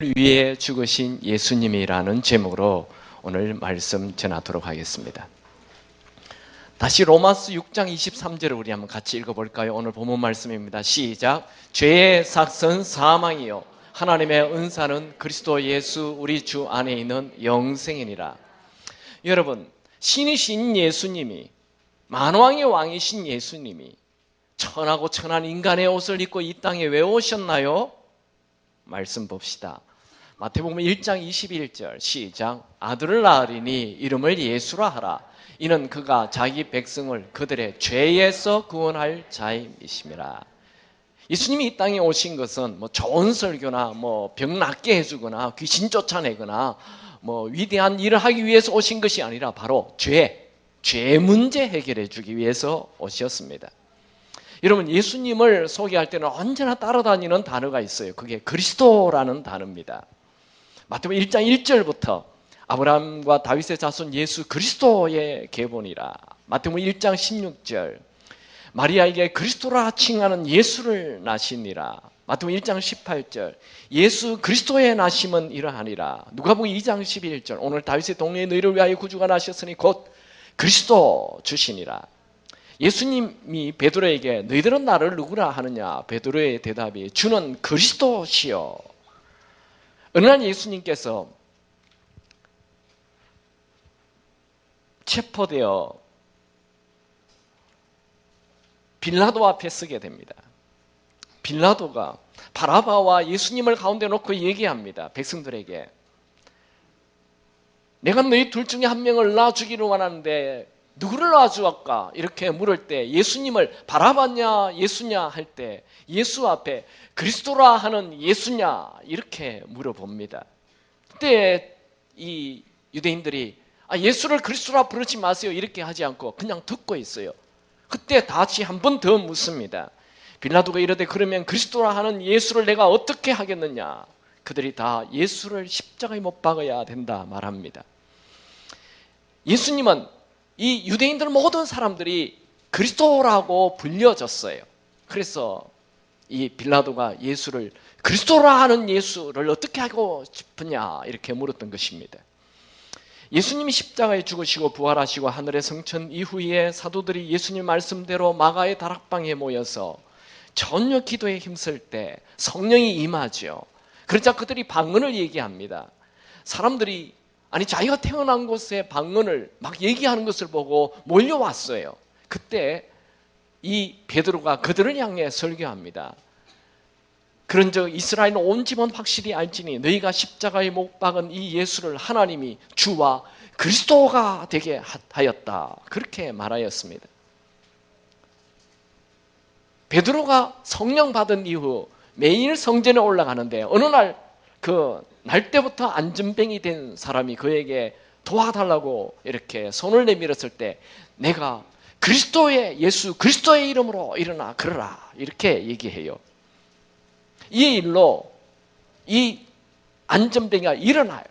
위해 죽으신 예수님이라는 제목으로 오늘 말씀 전하도록 하겠습니다. 다시 로마서 6장 23절을 우리 한번 같이 읽어볼까요? 오늘 본문 말씀입니다. 시작. 죄의 삭은 사망이요 하나님의 은사는 그리스도 예수 우리 주 안에 있는 영생이니라. 여러분, 신이신 예수님이, 만왕의 왕이신 예수님이 천하고 천한 인간의 옷을 입고 이 땅에 왜 오셨나요? 말씀 봅시다. 마태복음 1장 21절 시작. 아들을 낳으리니 이름을 예수라 하라. 이는 그가 자기 백성을 그들의 죄에서 구원할 자임이심이라. 예수님이 이 땅에 오신 것은 좋은 설교나 병 낫게 해주거나 귀신 쫓아내거나 위대한 일을 하기 위해서 오신 것이 아니라 바로 죄 문제 해결해 주기 위해서 오셨습니다. 여러분, 예수님을 소개할 때는 언제나 따라다니는 단어가 있어요. 그게 그리스도라는 단어입니다. 마태복음 1장 1절부터 아브라함과 다윗의 자손 예수 그리스도의 계본이라. 마태복음 1장 16절 마리아에게 그리스도라 칭하는 예수를 낳으시니라. 마태복음 1장 18절 예수 그리스도의 나심은 이러하니라. 누가복음 2장 11절 오늘 다윗의 동네에 너희를 위하여 구주가 나셨으니 곧 그리스도 주시니라. 예수님이 베드로에게 너희들은 나를 누구라 하느냐? 베드로의 대답이 주는 그리스도시요. 어느 날 예수님께서 체포되어 빌라도 앞에 서게 됩니다. 빌라도가 바라바와 예수님을 가운데 놓고 얘기합니다. 백성들에게 내가 너희 둘 중에 한 명을 놔주기를 원하는데 누구를 놔주었까? 이렇게 물을 때 예수님을 바라바냐 예수냐 할 때 예수 앞에 그리스도라 하는 예수냐 이렇게 물어봅니다. 그때 이 유대인들이 예수를 그리스도라 부르지 마세요 이렇게 하지 않고 그냥 듣고 있어요. 그때 다시 한 번 더 묻습니다. 빌라도가 이르되 그러면 그리스도라 하는 예수를 내가 어떻게 하겠느냐? 그들이 다 예수를 십자가에 못 박아야 된다 말합니다. 예수님은 이 유대인들 모든 사람들이 그리스도라고 불려졌어요. 그래서 이 빌라도가 예수를 그리스도라 하는 예수를 어떻게 하고 싶으냐 이렇게 물었던 것입니다. 예수님이 십자가에 죽으시고 부활하시고 하늘에 승천 이후에 사도들이 예수님 말씀대로 마가의 다락방에 모여서 전혀 기도에 힘쓸 때 성령이 임하죠. 그러자 그들이 방언을 얘기합니다. 사람들이 자기가 태어난 곳의 방언을 막 얘기하는 것을 보고 몰려왔어요. 그때 이 베드로가 그들을 향해 설교합니다. 그런즉 이스라엘 온 집은 확실히 알지니 너희가 십자가에 못 박은 이 예수를 하나님이 주와 그리스도가 되게 하였다. 그렇게 말하였습니다. 베드로가 성령 받은 이후 매일 성전에 올라가는데 어느 날 때부터 안전뱅이 된 사람이 그에게 도와달라고 이렇게 손을 내밀었을 때 내가 예수 그리스도의 이름으로 일어나 걸어라 이렇게 얘기해요. 이 일로 이 안전뱅이가 일어나요.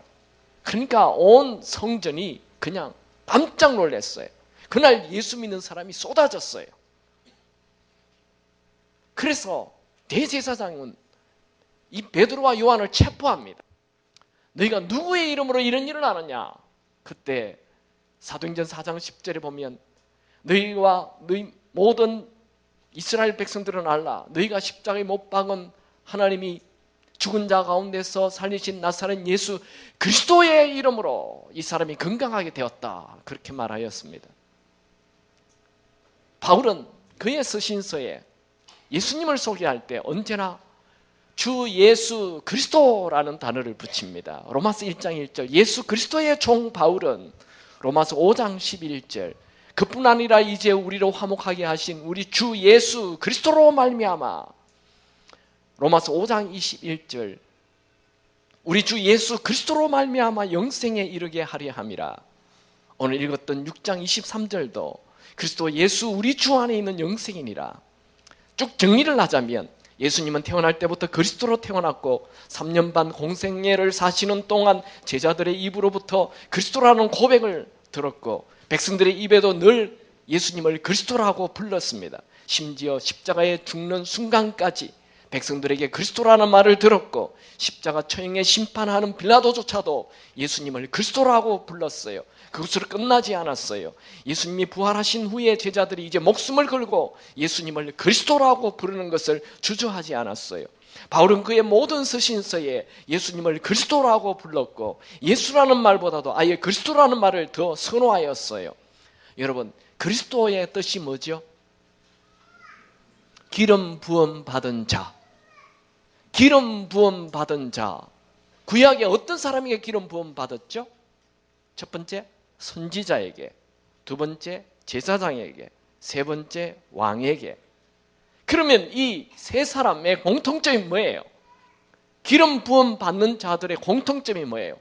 그러니까 온 성전이 그냥 깜짝 놀랐어요. 그날 예수 믿는 사람이 쏟아졌어요. 그래서 대제사장은 이 베드로와 요한을 체포합니다. 너희가 누구의 이름으로 이런 일을 하느냐? 그때 사도행전 4장 10절에 보면 너희와 너희 모든 이스라엘 백성들은 알라. 너희가 십자가에 못 박은 하나님이 죽은 자 가운데서 살리신 나사렛 예수 그리스도의 이름으로 이 사람이 건강하게 되었다. 그렇게 말하였습니다. 바울은 그의 서신서에 예수님을 소개할 때 언제나 주 예수 그리스도라는 단어를 붙입니다. 로마서 1장 1절 예수 그리스도의 종 바울은 로마서 5장 11절 그뿐 아니라 이제 우리로 화목하게 하신 우리 주 예수 그리스도로 말미암아 로마서 5장 21절 우리 주 예수 그리스도로 말미암아 영생에 이르게 하려 함이라. 오늘 읽었던 6장 23절도 그리스도 예수 우리 주 안에 있는 영생이니라. 쭉 정리를 하자면 예수님은 태어날 때부터 그리스도로 태어났고 3년 반 공생애를 사시는 동안 제자들의 입으로부터 그리스도라는 고백을 들었고 백성들의 입에도 늘 예수님을 그리스도라고 불렀습니다. 심지어 십자가에 죽는 순간까지 백성들에게 그리스도라는 말을 들었고 십자가 처형의 심판하는 빌라도조차도 예수님을 그리스도라고 불렀어요. 그것으로 끝나지 않았어요. 예수님이 부활하신 후에 제자들이 이제 목숨을 걸고 예수님을 그리스도라고 부르는 것을 주저하지 않았어요. 바울은 그의 모든 서신서에 예수님을 그리스도라고 불렀고 예수라는 말보다도 아예 그리스도라는 말을 더 선호하였어요. 여러분, 그리스도의 뜻이 뭐죠? 기름 부음 받은 자. 기름 부음 받은 자. 구약에 어떤 사람에게 기름 부음 받았죠? 첫 번째, 선지자에게. 두 번째, 제사장에게. 세 번째, 왕에게. 그러면 이 세 사람의 공통점이 뭐예요? 기름 부음 받는 자들의 공통점이 뭐예요?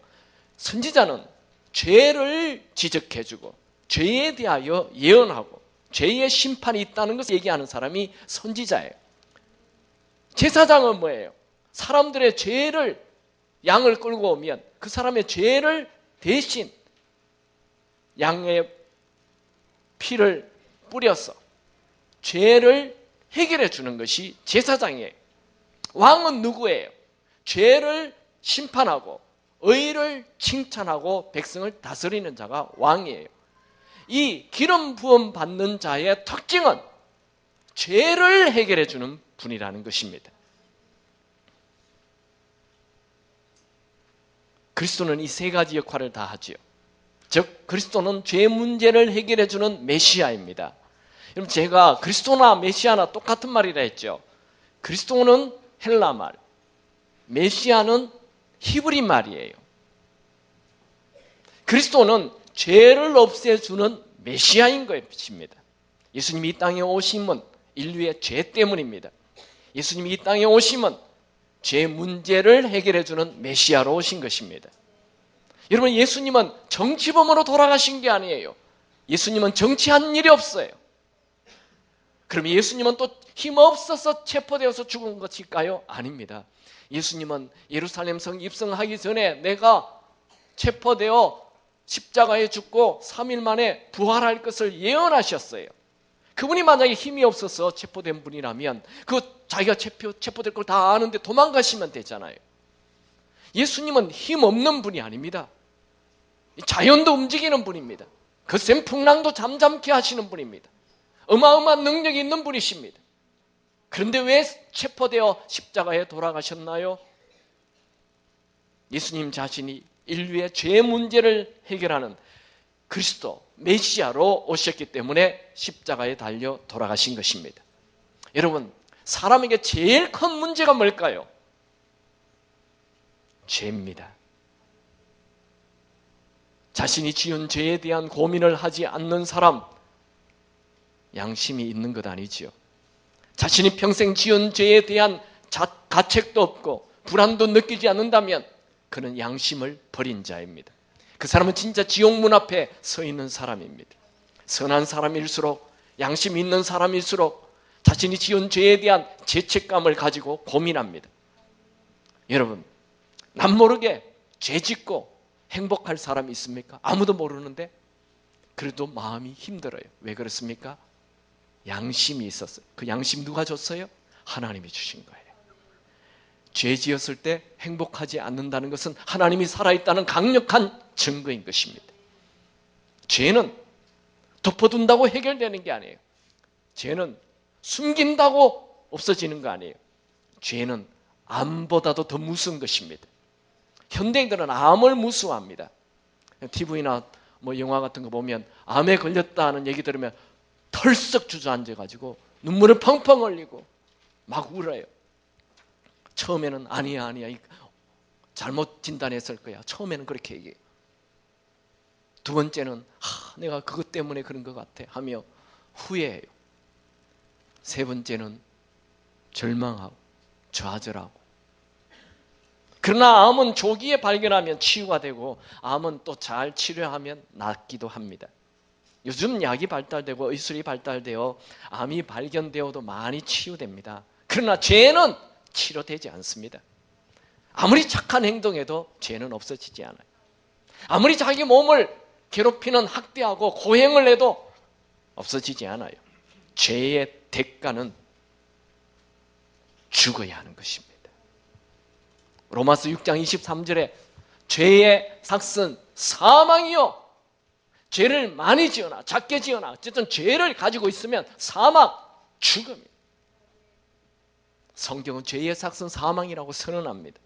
선지자는 죄를 지적해주고 죄에 대하여 예언하고 죄의 심판이 있다는 것을 얘기하는 사람이 선지자예요. 제사장은 뭐예요? 사람들의 죄를 양을 끌고 오면 그 사람의 죄를 대신 양의 피를 뿌려서 죄를 해결해 주는 것이 제사장이에요. 왕은 누구예요? 죄를 심판하고 의를 칭찬하고 백성을 다스리는 자가 왕이에요. 이 기름 부음 받는 자의 특징은 죄를 해결해 주는 분이라는 것입니다. 그리스도는 이 세 가지 역할을 다 하지요. 즉 그리스도는 죄 문제를 해결해 주는 메시아입니다. 여러분, 제가 그리스도나 메시아나 똑같은 말이라 했죠. 그리스도는 헬라 말, 메시아는 히브리 말이에요. 그리스도는 죄를 없애주는 메시아인 것입니다. 예수님이 이 땅에 오심은 인류의 죄 때문입니다. 예수님이 이 땅에 오심은 죄 문제를 해결해주는 메시아로 오신 것입니다. 여러분, 예수님은 정치범으로 돌아가신 게 아니에요. 예수님은 정치한 일이 없어요. 그럼 예수님은 또 힘없어서 체포되어서 죽은 것일까요? 아닙니다. 예수님은 예루살렘 성 입성하기 전에 내가 체포되어 십자가에 죽고 3일 만에 부활할 것을 예언하셨어요. 그분이 만약에 힘이 없어서 체포된 분이라면 그 자기가 체포될 걸 다 아는데 도망가시면 되잖아요. 예수님은 힘 없는 분이 아닙니다. 자연도 움직이는 분입니다. 그 샘풍랑도 잠잠케 하시는 분입니다. 어마어마한 능력이 있는 분이십니다. 그런데 왜 체포되어 십자가에 돌아가셨나요? 예수님 자신이 인류의 죄 문제를 해결하는 그리스도, 메시아로 오셨기 때문에 십자가에 달려 돌아가신 것입니다. 여러분, 사람에게 제일 큰 문제가 뭘까요? 죄입니다. 자신이 지은 죄에 대한 고민을 하지 않는 사람, 양심이 있는 것 아니지요. 자신이 평생 지은 죄에 대한 가책도 없고 불안도 느끼지 않는다면 그는 양심을 버린 자입니다. 그 사람은 진짜 지옥문 앞에 서 있는 사람입니다. 선한 사람일수록, 양심 있는 사람일수록 자신이 지은 죄에 대한 죄책감을 가지고 고민합니다. 여러분, 남모르게 죄 짓고 행복할 사람이 있습니까? 아무도 모르는데 그래도 마음이 힘들어요. 왜 그렇습니까? 양심이 있었어요. 그 양심 누가 줬어요? 하나님이 주신 거예요. 죄 지었을 때 행복하지 않는다는 것은 하나님이 살아있다는 강력한 증거인 것입니다. 죄는 덮어둔다고 해결되는 게 아니에요. 죄는 숨긴다고 없어지는 거 아니에요. 죄는 암보다도 더 무서운 것입니다. 현대인들은 암을 무서워합니다. TV나 영화 같은 거 보면 암에 걸렸다는 얘기 들으면 털썩 주저앉아가지고 눈물을 펑펑 흘리고 막 울어요. 처음에는 아니야 잘못 진단했을 거야. 처음에는 그렇게 얘기해요. 두 번째는 내가 그것 때문에 그런 것 같아 하며 후회해요. 세 번째는 절망하고 좌절하고. 그러나 암은 조기에 발견하면 치유가 되고 암은 또 잘 치료하면 낫기도 합니다. 요즘 약이 발달되고 의술이 발달되어 암이 발견되어도 많이 치유됩니다. 그러나 죄는 치료되지 않습니다. 아무리 착한 행동해도 죄는 없어지지 않아요. 아무리 자기 몸을 괴롭히는 학대하고 고행을 해도 없어지지 않아요. 죄의 대가는 죽어야 하는 것입니다. 로마서 6장 23절에 죄의 삭은 사망이요. 죄를 많이 지으나 작게 지으나 어쨌든 죄를 가지고 있으면 사망, 죽음입니다. 성경은 죄의 삭은 사망이라고 선언합니다.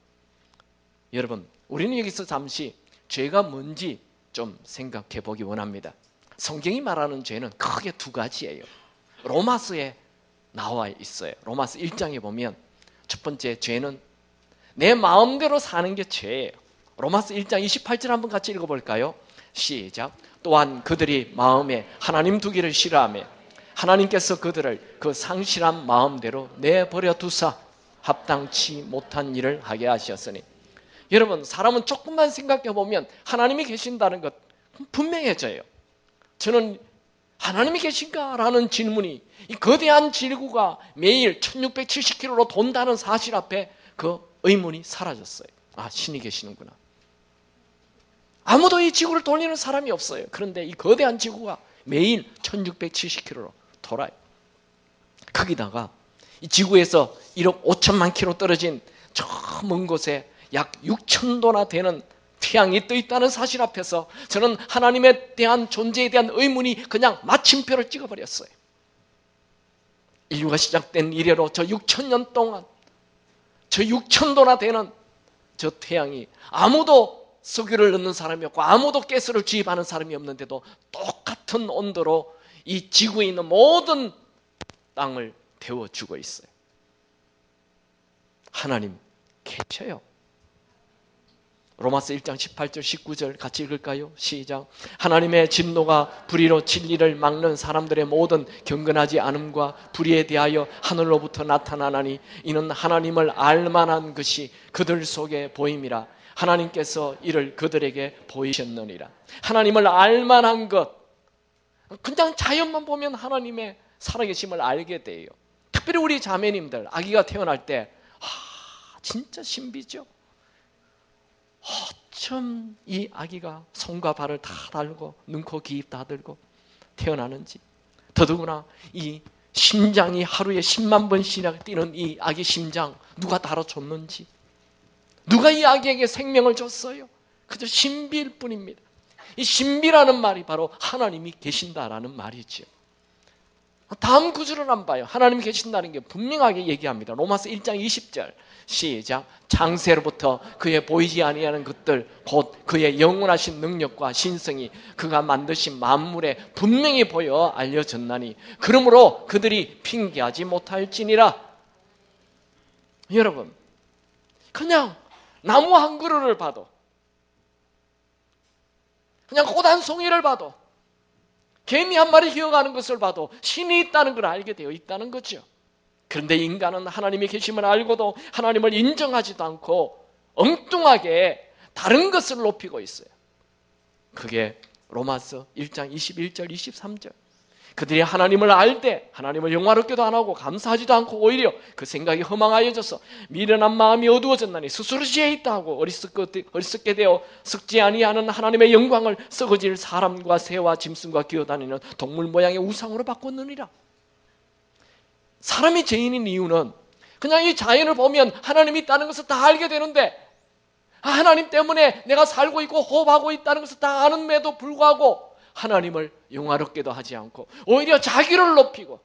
여러분, 우리는 여기서 잠시 죄가 뭔지 좀 생각해 보기 원합니다. 성경이 말하는 죄는 크게 두 가지예요. 로마서에 나와 있어요. 로마서 1장에 보면 첫 번째 죄는 내 마음대로 사는 게 죄예요. 로마서 1장 28절 한번 같이 읽어볼까요? 시작. 또한 그들이 마음에 하나님 두기를 싫어하며 하나님께서 그들을 그 상실한 마음대로 내버려 두사 합당치 못한 일을 하게 하셨으니. 여러분, 사람은 조금만 생각해 보면 하나님이 계신다는 것 분명해져요. 저는 하나님이 계신가라는 질문이, 이 거대한 지구가 매일 1670km로 돈다는 사실 앞에 그 의문이 사라졌어요. 아, 신이 계시는구나. 아무도 이 지구를 돌리는 사람이 없어요. 그런데 이 거대한 지구가 매일 1670km로 돌아요. 거기다가 이 지구에서 1억 5천만 킬로 떨어진 저 먼 곳에 약 6천도나 되는 태양이 떠 있다는 사실 앞에서 저는 하나님에 대한 존재에 대한 의문이 그냥 마침표를 찍어버렸어요. 인류가 시작된 이래로 저 6천년 동안 저 6천도나 되는 저 태양이 아무도 석유를 넣는 사람이 없고 아무도 가스를 주입하는 사람이 없는데도 똑같은 온도로 이 지구에 있는 모든 땅을 데워주고 있어요. 하나님 계셔요. 로마서 1장 18절 19절 같이 읽을까요? 시작. 하나님의 진노가 불의로 진리를 막는 사람들의 모든 경건하지 않음과 불의에 대하여 하늘로부터 나타나나니 이는 하나님을 알만한 것이 그들 속에 보임이라. 하나님께서 이를 그들에게 보이셨느니라. 하나님을 알만한 것, 그냥 자연만 보면 하나님의 살아계심을 알게 돼요. 특별히 우리 자매님들 아기가 태어날 때 진짜 신비죠. 어쩜 이 아기가 손과 발을 다 달고 눈, 코, 귀 다 들고 태어나는지, 더더구나 이 심장이 하루에 10만 번씩 뛰는 이 아기 심장 누가 다뤄줬는지, 누가 이 아기에게 생명을 줬어요? 그저 신비일 뿐입니다. 이 신비라는 말이 바로 하나님이 계신다라는 말이죠. 다음 구절을 한번 봐요. 하나님이 계신다는 게 분명하게 얘기합니다. 로마서 1장 20절 시작. 창세로부터 그의 보이지 아니하는 것들 곧 그의 영원하신 능력과 신성이 그가 만드신 만물에 분명히 보여 알려졌나니 그러므로 그들이 핑계하지 못할지니라. 여러분, 그냥 나무 한 그루를 봐도, 그냥 꽃 한 송이를 봐도, 개미 한 마리 기어가는 것을 봐도 신이 있다는 걸 알게 되어 있다는 거죠. 그런데 인간은 하나님이 계심을 알고도 하나님을 인정하지도 않고 엉뚱하게 다른 것을 높이고 있어요. 그게 로마서 1장 21절 23절. 그들이 하나님을 알되 하나님을 영화롭게도 안 하고 감사하지도 않고 오히려 그 생각이 허망하여져서 미련한 마음이 어두워졌나니 스스로 지혜 있다 하고 어리석게 되어 썩지 아니하는 하나님의 영광을 썩어질 사람과 새와 짐승과 기어다니는 동물 모양의 우상으로 바꿨느니라. 사람이 죄인인 이유는 그냥 이 자연을 보면 하나님이 있다는 것을 다 알게 되는데, 하나님 때문에 내가 살고 있고 호흡하고 있다는 것을 다 아는데도 불구하고 하나님을 영화롭게도 하지 않고 오히려 자기를 높이고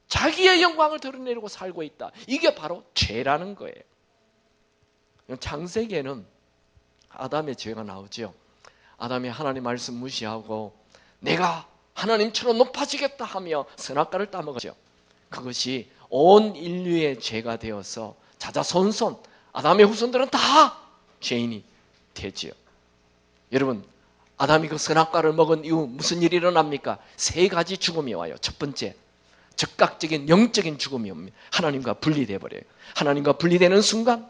자기의 영광을 드러내려고 살고 있다. 이게 바로 죄라는 거예요. 창세기에는 아담의 죄가 나오죠. 아담이 하나님 말씀 무시하고 내가 하나님처럼 높아지겠다 하며 선악과를 따먹었죠. 그것이 온 인류의 죄가 되어서 자자손손 아담의 후손들은 다 죄인이 되지요. 여러분, 아담이 그 선악과를 먹은 이후 무슨 일이 일어납니까? 세 가지 죽음이 와요. 첫 번째, 즉각적인 영적인 죽음이 옵니다. 하나님과 분리돼 버려요. 하나님과 분리되는 순간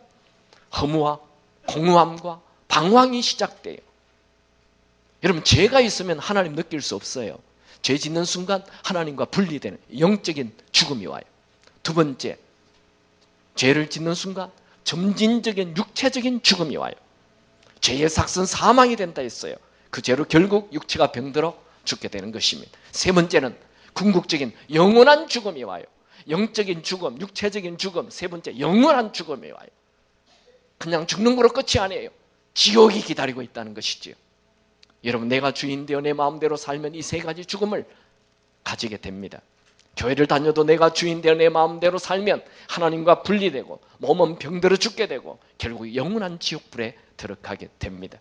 허무와 공허함과 방황이 시작돼요. 여러분, 죄가 있으면 하나님 느낄 수 없어요. 죄 짓는 순간 하나님과 분리되는 영적인 죽음이 와요. 두 번째, 죄를 짓는 순간 점진적인 육체적인 죽음이 와요. 죄의 삭은 사망이 된다 했어요. 그 죄로 결국 육체가 병들어 죽게 되는 것입니다. 세 번째는 궁극적인 영원한 죽음이 와요. 영적인 죽음, 육체적인 죽음, 세 번째 영원한 죽음이 와요. 그냥 죽는 거로 끝이 아니에요. 지옥이 기다리고 있다는 것이지요. 여러분, 내가 주인 되어 내 마음대로 살면 이 세 가지 죽음을 가지게 됩니다. 교회를 다녀도 내가 주인 되어 내 마음대로 살면 하나님과 분리되고 몸은 병들어 죽게 되고 결국 영원한 지옥불에 들어가게 됩니다.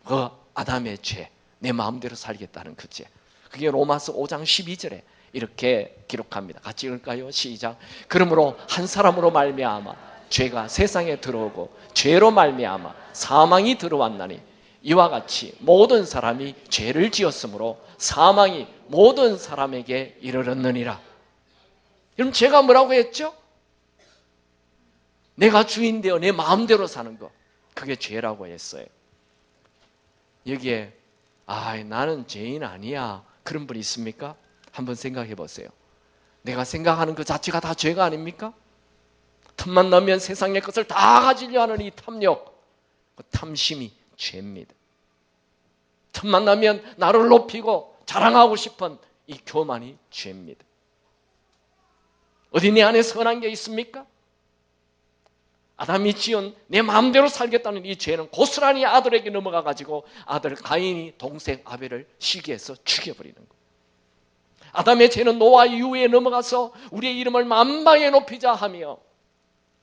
그 아담의 죄, 내 마음대로 살겠다는 그 죄. 그게 로마서 5장 12절에 이렇게 기록합니다. 같이 읽을까요? 시작. 그러므로 한 사람으로 말미암아 죄가 세상에 들어오고 죄로 말미암아 사망이 들어왔나니 이와 같이 모든 사람이 죄를 지었으므로 사망이 모든 사람에게 이르렀느니라. 여러분, 제가 뭐라고 했죠? 내가 주인 되어 내 마음대로 사는 거, 그게 죄라고 했어요. 여기에 나는 죄인 아니야, 그런 분 있습니까? 한번 생각해 보세요. 내가 생각하는 그 자체가 다 죄가 아닙니까? 틈만 나면 세상의 것을 다 가지려 하는 이 탐욕, 그 탐심이 죄입니다. 틈만 나면 나를 높이고 자랑하고 싶은 이 교만이 죄입니다. 어디 내 안에 선한 게 있습니까? 아담이 지은 내 마음대로 살겠다는 이 죄는 고스란히 아들에게 넘어가가지고 아들 가인이 동생 아벨을 시기해서 죽여버리는 거예요. 아담의 죄는 노아 이후에 넘어가서 우리의 이름을 만방에 높이자 하며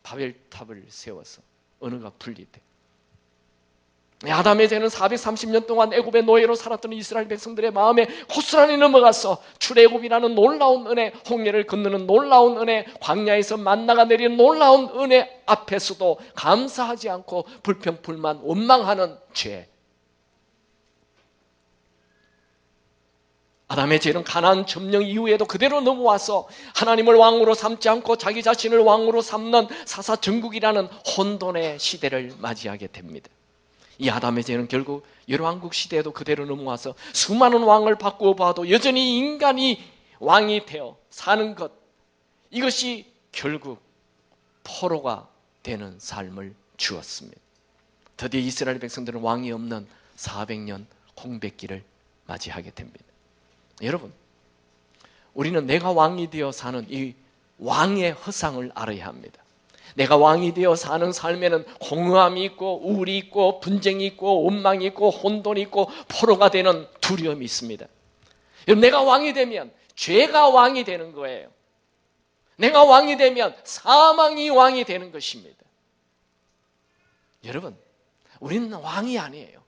바벨탑을 세워서 언어가 분리돼. 아담의 죄는 430년 동안 애굽의 노예로 살았던 이스라엘 백성들의 마음에 고스란히 넘어가서 출애굽이라는 놀라운 은혜, 홍해를 건너는 놀라운 은혜, 광야에서 만나가 내리는 놀라운 은혜 앞에서도 감사하지 않고 불평, 불만, 원망하는 죄. 아담의 죄는 가나안 점령 이후에도 그대로 넘어와서 하나님을 왕으로 삼지 않고 자기 자신을 왕으로 삼는 사사정국이라는 혼돈의 시대를 맞이하게 됩니다. 이 아담의 죄는 결국 열왕국 시대에도 그대로 넘어와서 수많은 왕을 바꾸어 봐도 여전히 인간이 왕이 되어 사는 것, 이것이 결국 포로가 되는 삶을 주었습니다. 드디어 이스라엘 백성들은 왕이 없는 400년 홍백기를 맞이하게 됩니다. 여러분, 우리는 내가 왕이 되어 사는 이 왕의 허상을 알아야 합니다. 내가 왕이 되어 사는 삶에는 공허함이 있고 우울이 있고 분쟁이 있고 원망이 있고 혼돈이 있고 포로가 되는 두려움이 있습니다. 여러분, 내가 왕이 되면 죄가 왕이 되는 거예요. 내가 왕이 되면 사망이 왕이 되는 것입니다. 여러분, 우리는 왕이 아니에요.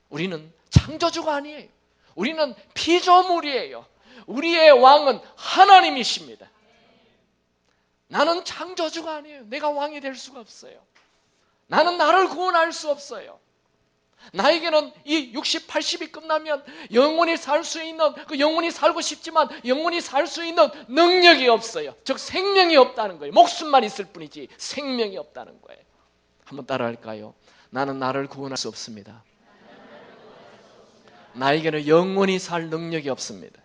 우리는 창조주가 아니에요. 우리는 피조물이에요. 우리의 왕은 하나님이십니다. 나는 창조주가 아니에요. 내가 왕이 될 수가 없어요. 나는 나를 구원할 수 없어요. 나에게는 이 60, 80이 끝나면 영원히 살 수 있는, 그 영원히 살고 싶지만 영원히 살 수 있는 능력이 없어요. 즉 생명이 없다는 거예요. 목숨만 있을 뿐이지 생명이 없다는 거예요. 한번 따라할까요? 나는 나를 구원할 수 없습니다. 나에게는 영원히 살 능력이 없습니다.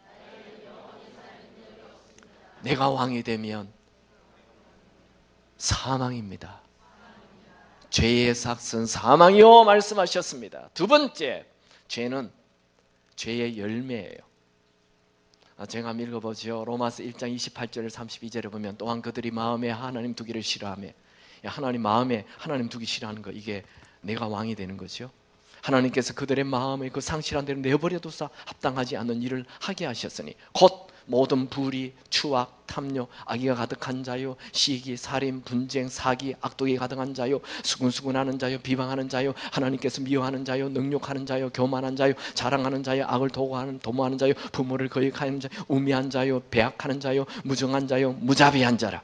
내가 왕이 되면 사망입니다. 죄의 삭은 사망이요 말씀하셨습니다. 두 번째, 죄는 죄의 열매예요. 제가 한번 읽어보죠. 로마서 1장 28절 32절에 보면 또한 그들이 마음에 하나님 두기를 싫어하며, 하나님 마음에 하나님 두기 싫어하는 거, 이게 내가 왕이 되는 거죠. 하나님께서 그들의 마음에 그 상실한 대로 내버려둬서 합당하지 않는 일을 하게 하셨으니 곧 모든 불의, 추악, 탐욕, 악의가 가득한 자요, 시기, 살인, 분쟁, 사기, 악독이 가득한 자요, 수군수군하는 자요, 비방하는 자요, 하나님께서 미워하는 자요, 능욕하는 자요, 교만한 자요, 자랑하는 자요, 악을 도모하는 자요, 부모를 거역하는 자요, 우매한 자요, 배악하는 자요, 무정한 자요, 무자비한 자라.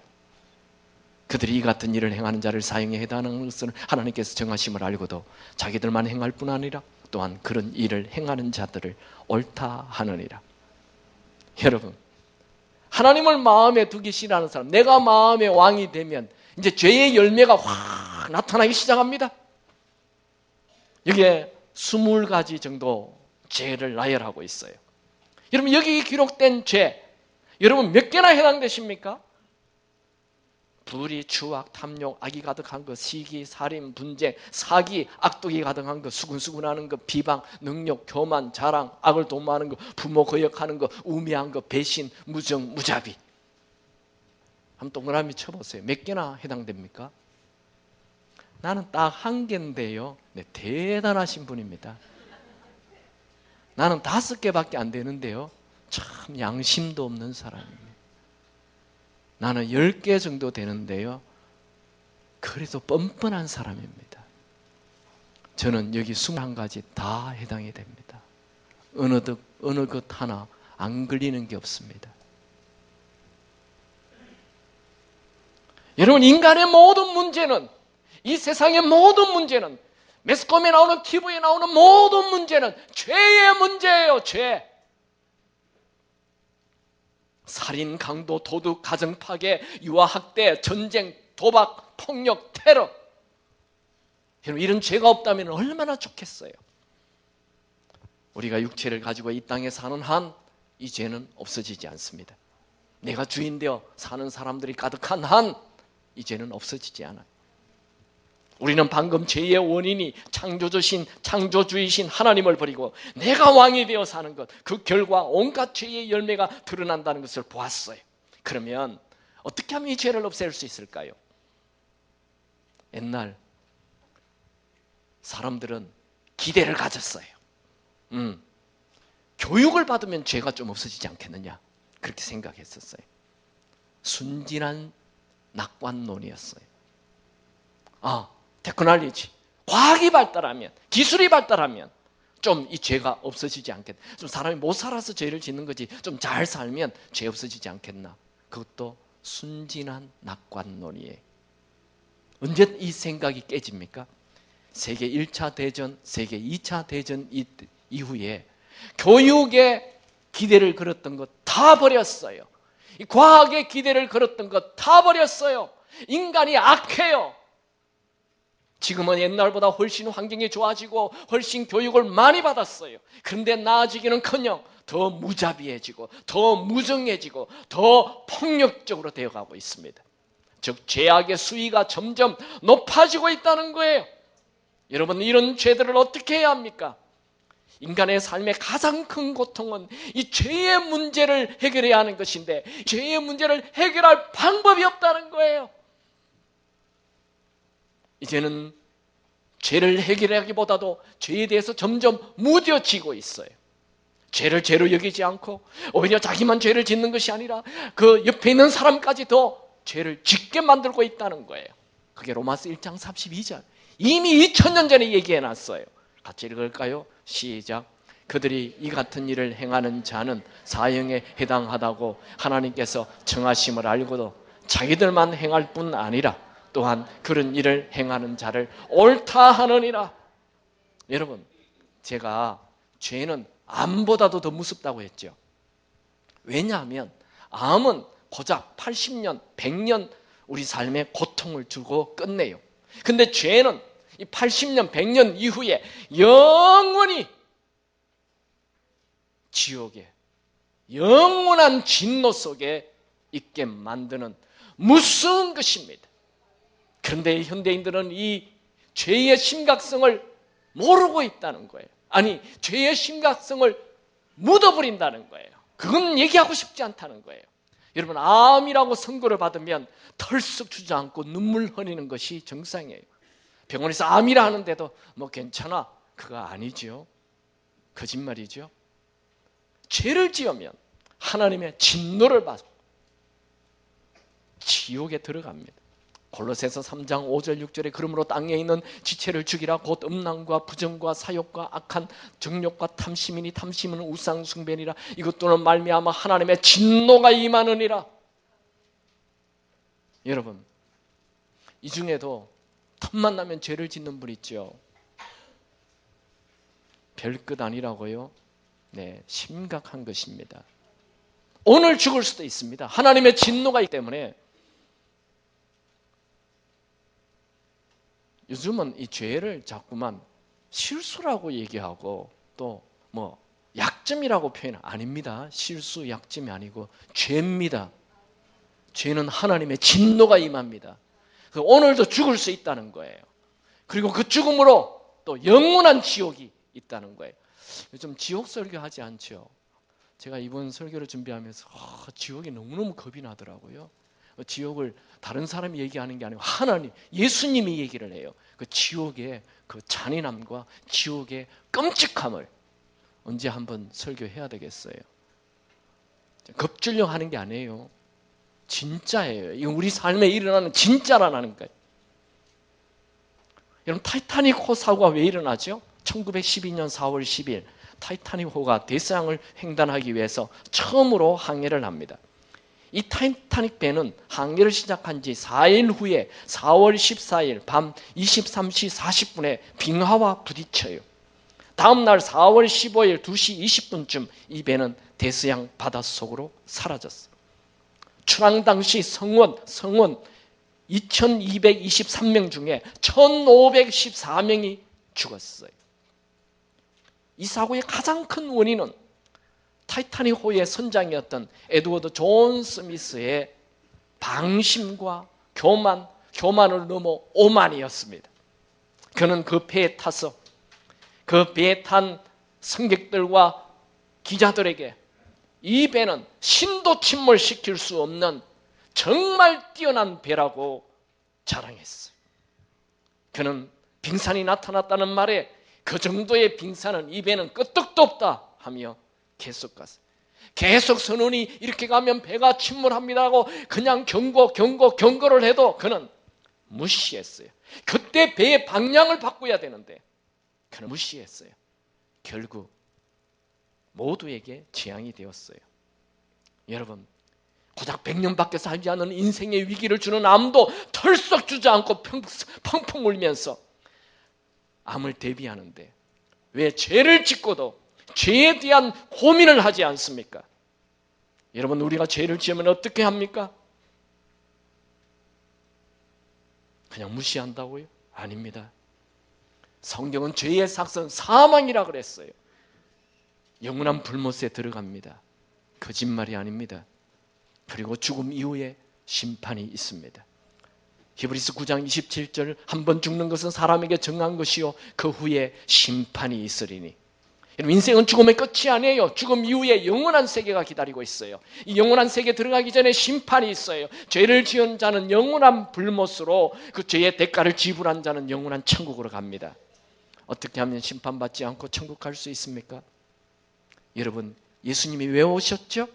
그들이 이 같은 일을 행하는 자를 사형에 해당하는 것은 하나님께서 정하심을 알고도 자기들만 행할 뿐 아니라 또한 그런 일을 행하는 자들을 옳다 하느니라. 여러분, 하나님을 마음에 두기 싫어하는 사람, 내가 마음의 왕이 되면 이제 죄의 열매가 확 나타나기 시작합니다. 여기에 20가지 정도 죄를 나열하고 있어요. 여러분, 여기 기록된 죄, 여러분 몇 개나 해당되십니까? 불의, 추악, 탐욕, 악이 가득한 것, 시기, 살인, 분쟁, 사기, 악독이 가득한 것, 수군수군하는 것, 비방, 능욕, 교만, 자랑, 악을 도모하는 것, 부모 거역하는 것, 우매한 것, 배신, 무정, 무자비. 한번 동그라미 쳐보세요. 몇 개나 해당됩니까? 나는 딱 한 개인데요. 네, 대단하신 분입니다. 나는 5개밖에 안 되는데요. 참 양심도 없는 사람입니다. 나는 10개 정도 되는데요. 그래도 뻔뻔한 사람입니다. 저는 여기 21가지 다 해당이 됩니다. 어느 것 하나 안 걸리는 게 없습니다. 여러분, 인간의 모든 문제는, 이 세상의 모든 문제는, 매스컴에 나오는 TV에 나오는 모든 문제는 죄의 문제예요. 죄. 살인, 강도, 도둑, 가정파괴, 유아학대, 전쟁, 도박, 폭력, 테러. 여러분, 이런 죄가 없다면 얼마나 좋겠어요. 우리가 육체를 가지고 이 땅에 사는 한 이 죄는 없어지지 않습니다. 내가 주인되어 사는 사람들이 가득한 한 이 죄는 없어지지 않아요. 우리는 방금 죄의 원인이 창조주이신 하나님을 버리고 내가 왕이 되어 사는 것, 그 결과 온갖 죄의 열매가 드러난다는 것을 보았어요. 그러면 어떻게 하면 이 죄를 없앨 수 있을까요? 옛날 사람들은 기대를 가졌어요. 교육을 받으면 죄가 좀 없어지지 않겠느냐, 그렇게 생각했었어요. 순진한 낙관론이었어요. 테크놀로지, 과학이 발달하면, 기술이 발달하면 좀 이 죄가 없어지지 않겠나. 좀 사람이 못 살아서 죄를 짓는 거지, 좀 잘 살면 죄 없어지지 않겠나. 그것도 순진한 낙관론이에요. 언제 이 생각이 깨집니까? 세계 1차 대전, 세계 2차 대전 이후에 교육에 기대를 걸었던 것 다 버렸어요. 이 과학에 기대를 걸었던 것 다 버렸어요. 인간이 악해요. 지금은 옛날보다 훨씬 환경이 좋아지고 훨씬 교육을 많이 받았어요. 그런데 나아지기는커녕 더 무자비해지고 더 무정해지고 더 폭력적으로 되어가고 있습니다. 즉 죄악의 수위가 점점 높아지고 있다는 거예요. 여러분, 이런 죄들을 어떻게 해야 합니까? 인간의 삶의 가장 큰 고통은 이 죄의 문제를 해결해야 하는 것인데 죄의 문제를 해결할 방법이 없다는 거예요. 이제는 죄를 해결하기보다도 죄에 대해서 점점 무뎌지고 있어요. 죄를 죄로 여기지 않고 오히려 자기만 죄를 짓는 것이 아니라 그 옆에 있는 사람까지 더 죄를 짓게 만들고 있다는 거예요. 그게 로마서 1장 32절. 이미 2000년 전에 얘기해놨어요. 같이 읽을까요? 시작. 그들이 이 같은 일을 행하는 자는 사형에 해당하다고 하나님께서 정하심을 알고도 자기들만 행할 뿐 아니라 또한 그런 일을 행하는 자를 옳다 하느니라. 여러분, 제가 죄는 암보다도 더 무섭다고 했죠. 왜냐하면 암은 고작 80년, 100년 우리 삶에 고통을 주고 끝내요. 근데 죄는 이 80년, 100년 이후에 영원히 지옥에, 영원한 진노 속에 있게 만드는 무서운 것입니다. 그런데 현대인들은 이 죄의 심각성을 모르고 있다는 거예요. 아니, 죄의 심각성을 묻어버린다는 거예요. 그건 얘기하고 싶지 않다는 거예요. 여러분, 암이라고 선고를 받으면 털썩 주저앉고 눈물 흘리는 것이 정상이에요. 병원에서 암이라 하는데도 뭐 괜찮아, 그거 아니죠. 거짓말이죠. 죄를 지으면 하나님의 진노를 받고 지옥에 들어갑니다. 골로새서 3장 5절 6절에 그러므로 땅에 있는 지체를 죽이라. 곧 음란과 부정과 사욕과 악한 정욕과 탐심이니 탐심은 우상 숭배니라. 이것들은 말미암아 하나님의 진노가 임하느니라. 여러분, 이 중에도 틈만 나면 죄를 짓는 분 있죠. 별것 아니라고요? 네, 심각한 것입니다. 오늘 죽을 수도 있습니다. 하나님의 진노가 있기 때문에. 요즘은 이 죄를 자꾸만 실수라고 얘기하고 또 뭐 약점이라고 표현 아닙니다. 실수, 약점이 아니고 죄입니다. 죄는 하나님의 진노가 임합니다. 오늘도 죽을 수 있다는 거예요. 그리고 그 죽음으로 또 영원한 지옥이 있다는 거예요. 요즘 지옥 설교하지 않죠. 제가 이번 설교를 준비하면서 지옥이 너무너무 겁이 나더라고요. 지옥을 다른 사람이 얘기하는 게 아니고 하나님, 예수님이 얘기를 해요. 그 지옥의 그 잔인함과 지옥의 끔찍함을 언제 한번 설교해야 되겠어요. 급줄려 하는 게 아니에요. 진짜예요. 이거 우리 삶에 일어나는 진짜라는 거예요. 여러분, 타이타닉호 사고가 왜 일어나죠? 1912년 4월 10일 타이타닉호가 대서양을 횡단하기 위해서 처음으로 항해를 합니다. 이 타이타닉 배는 항해를 시작한 지 4일 후에 4월 14일 밤 23시 40분에 빙하와 부딪혀요. 다음 날 4월 15일 2시 20분쯤 이 배는 대서양 바닷속으로 사라졌어요. 출항 당시 성원 2223명 중에 1514명이 죽었어요. 이 사고의 가장 큰 원인은 타이타닉호의 선장이었던 에드워드 존 스미스의 방심과 교만을 넘어 오만이었습니다. 그는 그 배에 타서 그 배에 탄 승객들과 기자들에게 이 배는 신도 침몰시킬 수 없는 정말 뛰어난 배라고 자랑했어요. 그는 빙산이 나타났다는 말에 그 정도의 빙산은 이 배는 끄떡도 없다 하며 계속 갔어요. 계속 선원이 이렇게 가면 배가 침몰합니다 하고 그냥 경고를 해도 그는 무시했어요. 그때 배의 방향을 바꿔야 되는데 그는 무시했어요. 결국 모두에게 재앙이 되었어요. 여러분, 고작 100년밖에 살지 않은 인생의 위기를 주는 암도 털썩 주저앉고 펑펑 울면서 암을 대비하는데 왜 죄를 짓고도 죄에 대한 고민을 하지 않습니까? 여러분, 우리가 죄를 지으면 어떻게 합니까? 그냥 무시한다고요? 아닙니다. 성경은 죄의 삭은 사망이라 그랬어요. 영원한 불못에 들어갑니다. 거짓말이 아닙니다. 그리고 죽음 이후에 심판이 있습니다. 히브리서 9장 27절 한 번 죽는 것은 사람에게 정한 것이요 그 후에 심판이 있으리니. 인생은 죽음의 끝이 아니에요. 죽음 이후에 영원한 세계가 기다리고 있어요. 이 영원한 세계에 들어가기 전에 심판이 있어요. 죄를 지은 자는 영원한 불못으로 그 죄의 대가를 지불한 자는 영원한 천국으로 갑니다. 어떻게 하면 심판받지 않고 천국 갈 수 있습니까? 여러분, 예수님이 왜 오셨죠?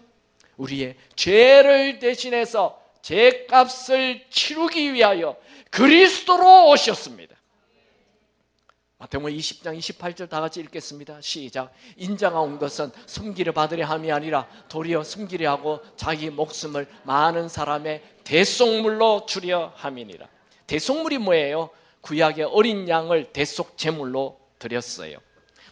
우리의 죄를 대신해서 죄값을 치르기 위하여 그리스도로 오셨습니다. 마태복음 20장 28절 다 같이 읽겠습니다. 시작. 인자가 온 것은 섬기려 받으려 함이 아니라 도리어 섬기려 하고 자기 목숨을 많은 사람의 대속물로 주려 함이니라. 대속물이 뭐예요? 구약의 어린 양을 대속 제물로 드렸어요.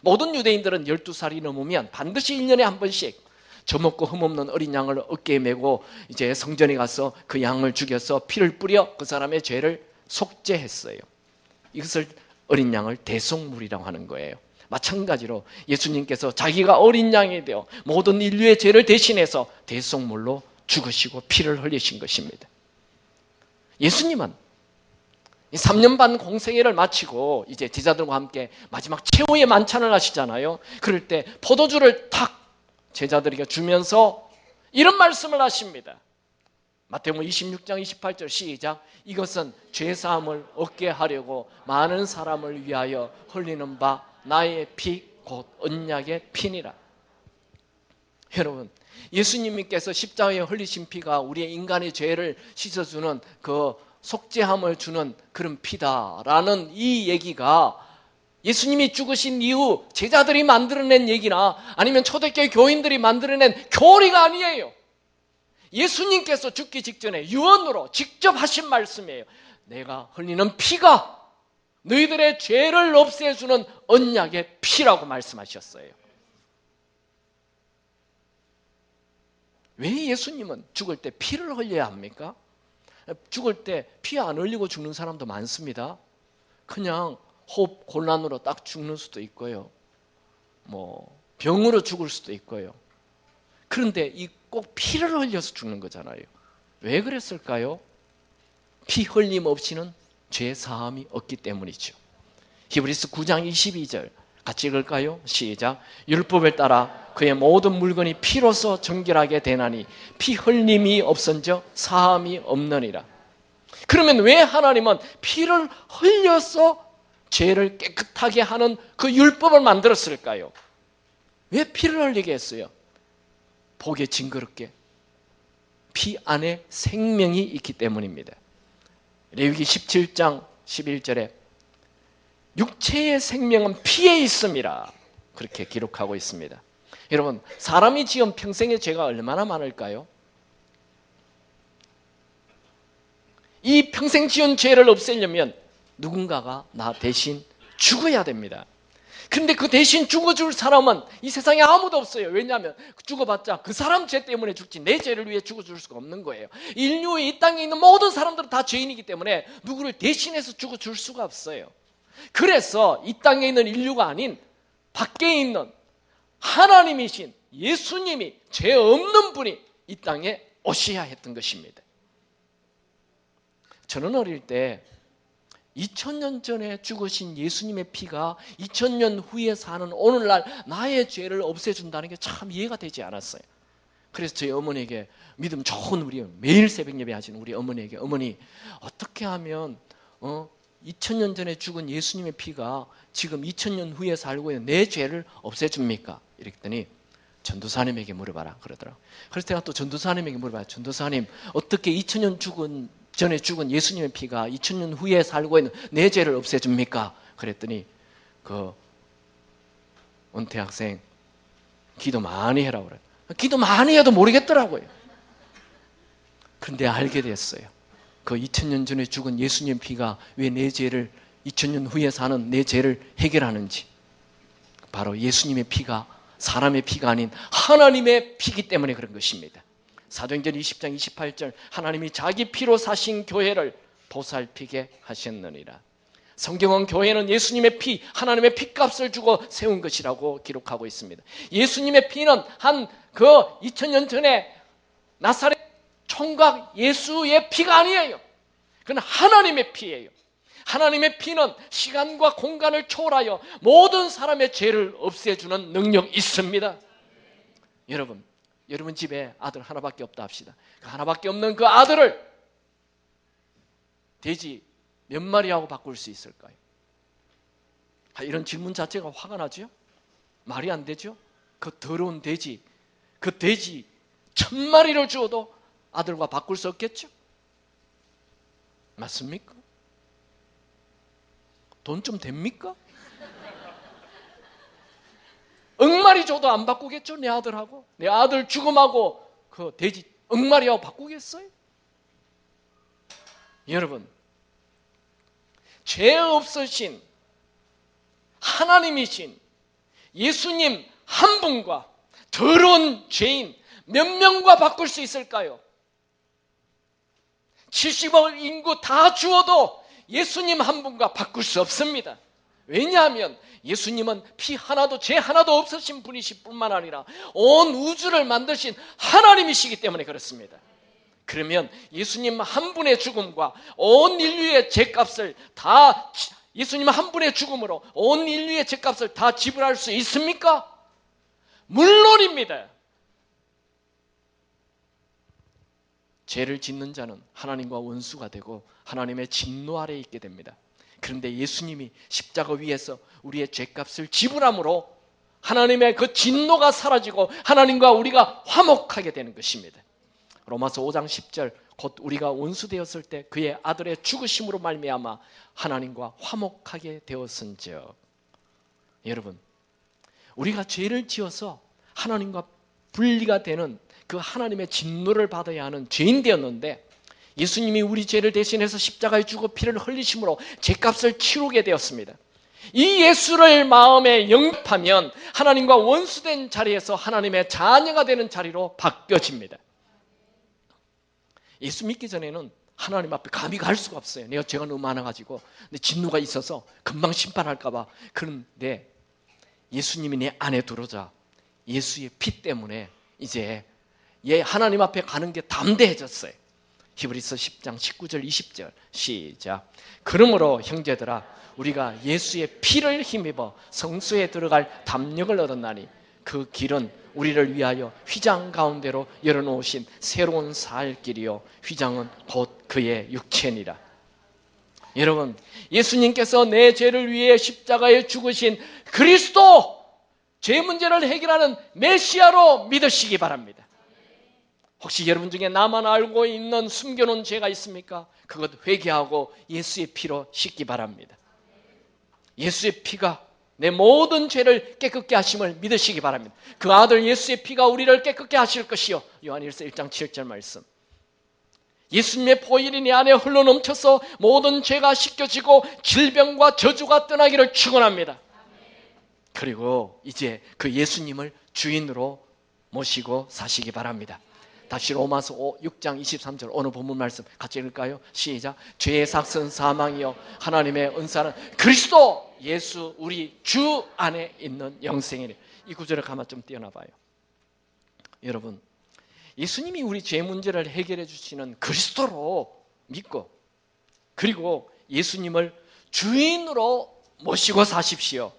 모든 유대인들은 12살이 넘으면 반드시 1년에 한 번씩 젖먹고 흠없는 어린 양을 어깨에 메고 이제 성전에 가서 그 양을 죽여서 피를 뿌려 그 사람의 죄를 속죄했어요. 이것을 어린 양을 대속물이라고 하는 거예요. 마찬가지로 예수님께서 자기가 어린 양이 되어 모든 인류의 죄를 대신해서 대속물로 죽으시고 피를 흘리신 것입니다. 예수님은 3년 반 공생애를 마치고 이제 제자들과 함께 마지막 최후의 만찬을 하시잖아요. 그럴 때 포도주를 탁 제자들에게 주면서 이런 말씀을 하십니다. 마태복음 26장 28절 시작. 이것은 죄사함을 얻게 하려고 많은 사람을 위하여 흘리는 바 나의 피 곧 언약의 피니라. 여러분, 예수님께서 십자가에 흘리신 피가 우리의 인간의 죄를 씻어주는 그 속죄함을 주는 그런 피다라는 이 얘기가 예수님이 죽으신 이후 제자들이 만들어낸 얘기나 아니면 초대교회 교인들이 만들어낸 교리가 아니에요. 예수님께서 죽기 직전에 유언으로 직접 하신 말씀이에요. 내가 흘리는 피가 너희들의 죄를 없애주는 언약의 피라고 말씀하셨어요. 왜 예수님은 죽을 때 피를 흘려야 합니까? 죽을 때 피 안 흘리고 죽는 사람도 많습니다. 그냥 호흡 곤란으로 딱 죽는 수도 있고요. 병으로 죽을 수도 있고요. 그런데 이 꼭 피를 흘려서 죽는 거잖아요. 왜 그랬을까요? 피 흘림 없이는 죄 사함이 없기 때문이죠. 히브리서 9장 22절 같이 읽을까요? 시작. 율법을 따라 그의 모든 물건이 피로써 정결하게 되나니 피 흘림이 없은즉 사함이 없느니라. 그러면 왜 하나님은 피를 흘려서 죄를 깨끗하게 하는 그 율법을 만들었을까요? 왜 피를 흘리게 했어요? 복에 징그럽게 피 안에 생명이 있기 때문입니다. 레위기 17장 11절에 육체의 생명은 피에 있음이라 그렇게 기록하고 있습니다. 여러분, 사람이 지은 평생의 죄가 얼마나 많을까요? 이 평생 지은 죄를 없애려면 누군가가 나 대신 죽어야 됩니다. 그런데 그 대신 죽어줄 사람은 이 세상에 아무도 없어요. 왜냐하면 죽어봤자 그 사람 죄 때문에 죽지 내 죄를 위해 죽어줄 수가 없는 거예요. 인류의 이 땅에 있는 모든 사람들은 다 죄인이기 때문에 누구를 대신해서 죽어줄 수가 없어요. 그래서 이 땅에 있는 인류가 아닌 밖에 있는 하나님이신 예수님이 죄 없는 분이 이 땅에 오셔야 했던 것입니다. 저는 어릴 때 2000년 전에 죽으신 예수님의 피가 2000년 후에 사는 오늘날 나의 죄를 없애준다는 게 참 이해가 되지 않았어요. 그래서 저희 어머니에게 믿음 좋은 우리 매일 새벽 예배 하시는 우리 어머니에게 어머니 어떻게 하면 2000년 전에 죽은 예수님의 피가 지금 2000년 후에 살고 있는 내 죄를 없애줍니까? 이랬더니 전도사님에게 물어봐라 그러더라고요. 그래서 제가 또 전도사님에게 물어봐요. 전도사님 어떻게 2000년 전에 죽은 예수님의 피가 2000년 후에 살고 있는 내 죄를 없애줍니까? 그랬더니 그 은퇴 학생 기도 많이 해라 그래요. 기도 많이 해도 모르겠더라고요. 그런데 알게 됐어요. 그 2000년 전에 죽은 예수님 피가 왜 내 죄를 2000년 후에 사는 내 죄를 해결하는지. 바로 예수님의 피가 사람의 피가 아닌 하나님의 피기 때문에 그런 것입니다. 사도행전 20장 28절 하나님이 자기 피로 사신 교회를 보살피게 하셨느니라. 성경은 교회는 예수님의 피, 하나님의 피값을 주고 세운 것이라고 기록하고 있습니다. 예수님의 피는 한 그 2000년 전에 나사렛 총각 예수의 피가 아니에요. 그건 하나님의 피예요. 하나님의 피는 시간과 공간을 초월하여 모든 사람의 죄를 없애주는 능력이 있습니다. 여러분 집에 아들 하나밖에 없다 합시다. 그 하나밖에 없는 그 아들을 돼지 몇 마리하고 바꿀 수 있을까요? 이런 질문 자체가 화가 나죠? 말이 안 되죠? 그 더러운 돼지, 그 돼지 1000마리를 주어도 아들과 바꿀 수 없겠죠? 맞습니까? 돈 좀 됩니까? 10마리 줘도 안 바꾸겠죠? 내 아들하고 내 아들 죽음하고 그 돼지 10마리하고 바꾸겠어요? 여러분 죄 없으신 하나님이신 예수님 한 분과 더러운 죄인 몇 명과 바꿀 수 있을까요? 70억 인구 다 주어도 예수님 한 분과 바꿀 수 없습니다. 왜냐하면 예수님은 피 하나도 죄 하나도 없으신 분이실 뿐만 아니라 온 우주를 만드신 하나님이시기 때문에 그렇습니다. 그러면 예수님 한 분의 죽음과 온 인류의 죄값을 다 예수님 한 분의 죽음으로 온 인류의 죄값을 다 지불할 수 있습니까? 물론입니다. 죄를 짓는 자는 하나님과 원수가 되고 하나님의 진노 아래에 있게 됩니다. 그런데 예수님이 십자가 위에서 우리의 죄값을 지불함으로 하나님의 그 진노가 사라지고 하나님과 우리가 화목하게 되는 것입니다. 로마서 5장 10절 곧 우리가 원수 되었을 때 그의 아들의 죽으심으로 말미암아 하나님과 화목하게 되었은즉. 여러분 우리가 죄를 지어서 하나님과 분리가 되는 그 하나님의 진노를 받아야 하는 죄인 되었는데 예수님이 우리 죄를 대신해서 십자가에 죽어 피를 흘리심으로 죄값을 치르게 되었습니다. 이 예수를 마음에 영접하면 하나님과 원수된 자리에서 하나님의 자녀가 되는 자리로 바뀌어집니다. 예수 믿기 전에는 하나님 앞에 감히 갈 수가 없어요. 내가 죄가 너무 많아가지고 내 진노가 있어서 금방 심판할까 봐. 그런데 예수님이 내 안에 들어오자 예수의 피 때문에 이제 하나님 앞에 가는 게 담대해졌어요. 히브리서 10장 19절 20절 시작. 그러므로 형제들아 우리가 예수의 피를 힘입어 성소에 들어갈 담력을 얻었나니 그 길은 우리를 위하여 휘장 가운데로 열어놓으신 새로운 살 길이요 휘장은 곧 그의 육체니라. 여러분, 예수님께서 내 죄를 위해 십자가에 죽으신 그리스도, 죄 문제를 해결하는 메시아로 믿으시기 바랍니다. 혹시 여러분 중에 나만 알고 있는 숨겨놓은 죄가 있습니까? 그것 회개하고 예수의 피로 씻기 바랍니다. 예수의 피가 내 모든 죄를 깨끗게 하심을 믿으시기 바랍니다. 그 아들 예수의 피가 우리를 깨끗게 하실 것이요 요한일서 1장 7절 말씀. 예수님의 보혈이 내 안에 흘러넘쳐서 모든 죄가 씻겨지고 질병과 저주가 떠나기를 축원합니다. 그리고 이제 그 예수님을 주인으로 모시고 사시기 바랍니다. 다시 로마서 6장 23절 오늘 본문 말씀 같이 읽을까요? 시작. 죄의 삭은 사망이요 하나님의 은사는 그리스도 예수 우리 주 안에 있는 영생이래. 이 구절을 가만 좀 띄어놔봐요. 여러분, 예수님이 우리 죄 문제를 해결해 주시는 그리스도로 믿고 그리고 예수님을 주인으로 모시고 사십시오.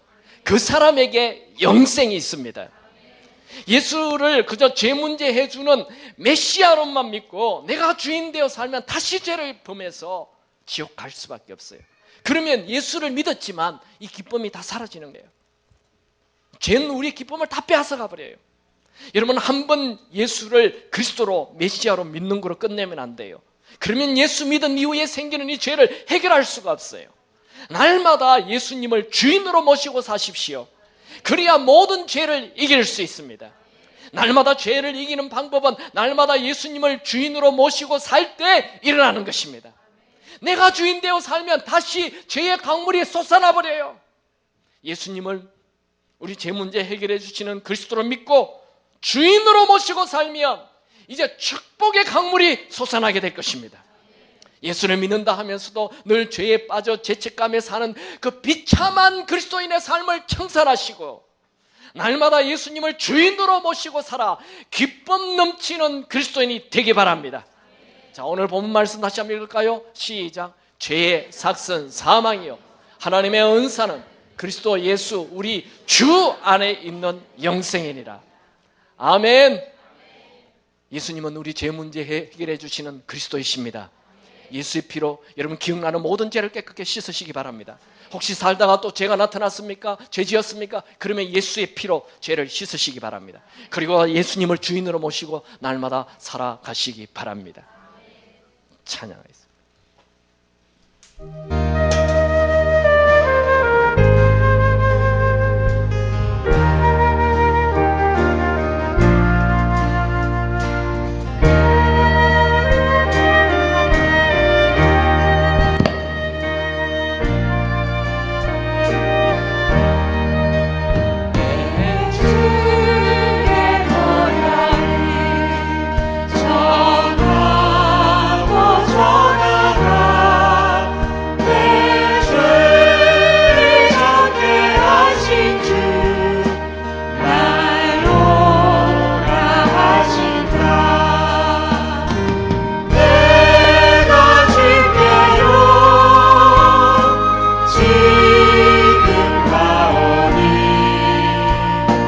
그 사람에게 영생이 있습니다. 예수를 그저 죄 문제 해주는 메시아로만 믿고 내가 주인 되어 살면 다시 죄를 범해서 지옥 갈 수밖에 없어요. 그러면 예수를 믿었지만 이 기쁨이 다 사라지는 거예요. 죄는 우리의 기쁨을 다 빼앗아가 버려요. 여러분, 한번 예수를 그리스도로 메시아로 믿는 거로 끝내면 안 돼요. 그러면 예수 믿은 이후에 생기는 이 죄를 해결할 수가 없어요. 날마다 예수님을 주인으로 모시고 사십시오. 그래야 모든 죄를 이길 수 있습니다. 날마다 죄를 이기는 방법은 날마다 예수님을 주인으로 모시고 살 때 일어나는 것입니다. 내가 주인 되어 살면 다시 죄의 강물이 솟아나 버려요. 예수님을 우리 죄 문제 해결해 주시는 그리스도로 믿고 주인으로 모시고 살면 이제 축복의 강물이 솟아나게 될 것입니다. 예수를 믿는다 하면서도 늘 죄에 빠져 죄책감에 사는 그 비참한 그리스도인의 삶을 청산하시고 날마다 예수님을 주인으로 모시고 살아 기쁨 넘치는 그리스도인이 되기 바랍니다. 자, 오늘 본문 말씀 다시 한번 읽을까요? 시작. 죄의 삭은 사망이요 하나님의 은사는 그리스도 예수 우리 주 안에 있는 영생이니라. 아멘. 예수님은 우리 죄 문제 해결해 주시는 그리스도이십니다. 예수의 피로 여러분 기억나는 모든 죄를 깨끗게 씻으시기 바랍니다. 혹시 살다가 또 죄가 나타났습니까? 죄 지었습니까? 그러면 예수의 피로 죄를 씻으시기 바랍니다. 그리고 예수님을 주인으로 모시고 날마다 살아가시기 바랍니다. 찬양하겠습니다.